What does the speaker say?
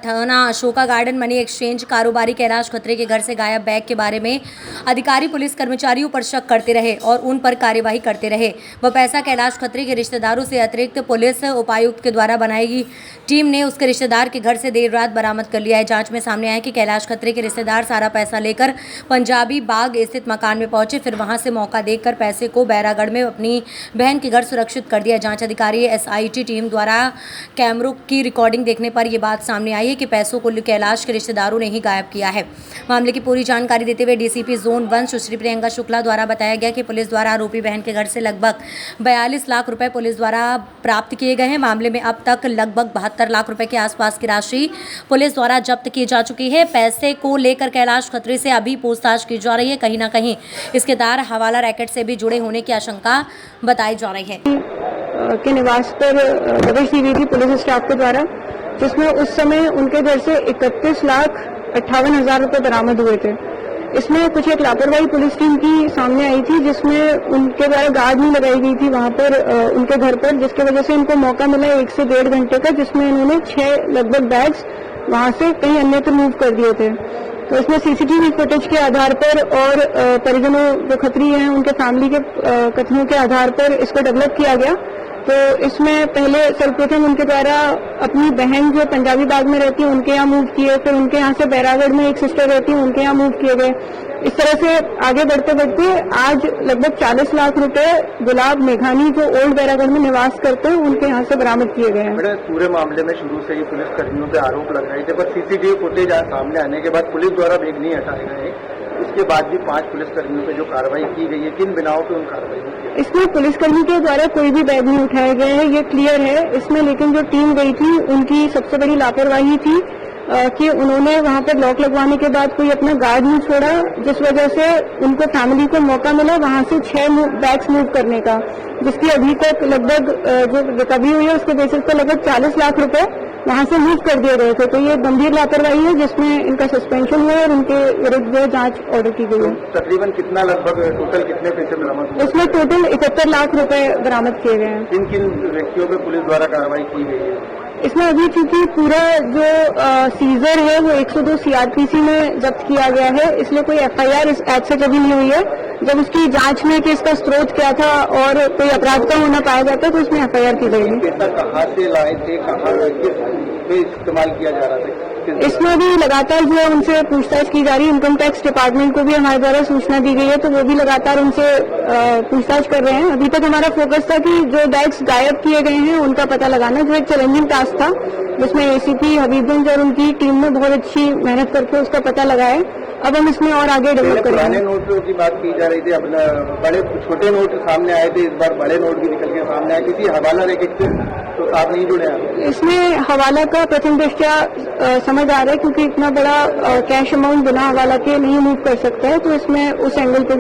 थाना Ashoka garden money exchange कारोबारी कैलाश खत्री के घर से गायब बैग के बारे में अधिकारी पुलिस कर्मचारियों पर शक करते रहे और उन पर कार्यवाही करते रहे। वह पैसा कैलाश खत्री के रिश्तेदारों से अतिरिक्त पुलिस उपायुक्त के द्वारा बनाई गई टीम ने उसके रिश्तेदार के घर से देर रात बरामद कर लिया है। जांच में सामने आया कि कैलाश खत्री के रिश्तेदार सारा पैसा लेकर पंजाबी बाग स्थित मकान में पहुंचे, फिर वहां से मौका देखकर पैसे को बैरागढ़ में अपनी बहन के घर सुरक्षित कर दिया। जांच अधिकारी SIT टीम द्वारा कैमरों की रिकॉर्डिंग देखने पर यह बात सामने आई है कि पैसों को कैलाश के रिश्तेदारों ने ही गायब किया है। मामले की पूरी जानकारी देते हुए DCP जोन 1 सुश्री प्रियंका शुक्ला द्वारा बताया गया कि पुलिस द्वारा आरोपी बहन के घर से लगभग 42 लाख रुपए पुलिस द्वारा प्राप्त किए गए हैं। मामले में अब तक लगभग 72 लाख रुपए के आसपास की राशि पुलिस द्वारा जब्त की जा चुकी है। पैसे को लेकर कैलाश खत्री से अभी पूछताछ की जा रही है। कहीं ना कहीं इसके तार हवाला रैकेट से भी जुड़े होने की आशंका बताई जा रही है। के निवास पर दबिश दी गई थी पुलिस स्टाफ के द्वारा, जिसमें उस समय उनके घर से 31,58,000 रुपए बरामद हुए थे। इसमें कुछ एक लापरवाही पुलिस टीम की सामने आई थी, जिसमें उनके द्वारा गार्ड नहीं लगाई गई थी वहां पर उनके घर पर, जिसकी वजह से इनको मौका मिला 1 से 1.5 घंटे का, जिसमें इन्होंने 6 लगभग बैग्स वहां से कहीं अन्यत्र मूव कर दिए थे। तो इसमें CCTV फुटेज के आधार पर और परिजनों जो खत्री हैं उनके फैमिली के कथनों के आधार पर इसको डेवलप किया गया। तो इसमें पहले सर्वप्रथम उनके द्वारा अपनी बहन जो पंजाबी बाग में रहती है उनके यहाँ मूव किए, फिर उनके यहाँ से बैरागढ़ में एक सिस्टर रहती है उनके यहाँ मूव किए गए। इस तरह से आगे बढ़ते बढ़ते आज लगभग 40 लाख रुपए गुलाब मेघानी जो ओल्ड बैरागढ़ में निवास करते हैं उनके यहाँ से बरामद किए गए हैं। पूरे मामले में शुरू से ही पुलिस कर्मियों पे आरोप लग रहे थे, पर CCTV फुटेज सामने आने के बाद पुलिस द्वारा बैग नहीं हटाए गए। उसके बाद भी 5 पुलिस कर्मियों पे जो कार्रवाई की गई है, किन बिनाओं पे उन कार्रवाई की गई? इसमें पुलिसकर्मी के द्वारा कोई भी बैग नहीं उठाए गए हैं, ये क्लियर है। इसमें लेकिन जो टीम गई थी उनकी सबसे बड़ी लापरवाही थी कि उन्होंने वहां पर लॉक लगवाने के बाद कोई अपना गार्ड नहीं छोड़ा, जिस वजह से उनको फैमिली को मौका मिला वहां से 6 बैग्स मूव करने का, जिसकी अभी तक लगभग जो रिकवरी हुई है उसके बेसिस पर लगभग 40 लाख रुपए वहां से मूव कर दिए गए थे। तो ये गंभीर लापरवाही है जिसमें इनका सस्पेंशन हुआ और उनके विरुद्ध जांच ऑर्डर की गई है। तकरीबन कितना लगभग टोटल कितने पैसे बरामद हुए? इसमें टोटल 71 लाख रुपए बरामद किए गए हैं। किन किन व्यक्तियों पे पुलिस द्वारा कार्रवाई की गई है? इसमें अभी चूंकि पूरा जो सीजर है वो 102 CRPC में जब्त किया गया है, इसलिए कोई FIR इस एक्ट से कभी नहीं हुई है। जब उसकी जांच में कि इसका स्रोत क्या था और कोई अपराध का होना पाया जाता है तो इसमें FIR की गई है। पैसा कहाँ से लाए थे, कहाँ किस में इस्तेमाल किया जा रहा था? इसमें भी लगातार जो है उनसे पूछताछ की जा रही है। इनकम टैक्स डिपार्टमेंट को भी हमारे द्वारा सूचना दी गई है, तो वो भी लगातार उनसे पूछताछ कर रहे हैं। अभी तक हमारा फोकस था कि जो बैग्स गायब किए गए हैं उनका पता लगाना, जो एक चैलेंजिंग टास्क था, जिसमें ACP हबीबगंज और उनकी टीम ने बहुत अच्छी मेहनत करके उसका पता लगाया। अब हम इसमें और आगे डेवलप करेंगे। पुराने नोटों की बात की जा रही थी, अपना बड़े छोटे नोट सामने आए थे, इस बार बड़े नोट भी निकल के सामने आए। किसी हवाला रैकेट से तो साथ नहीं जुड़े हैं? इसमें हवाला का प्रथम दृष्टया समझ आ रहा है, क्योंकि इतना बड़ा कैश अमाउंट बिना हवाला के नहीं मूव कर सकता है, तो इसमें उस एंगल पे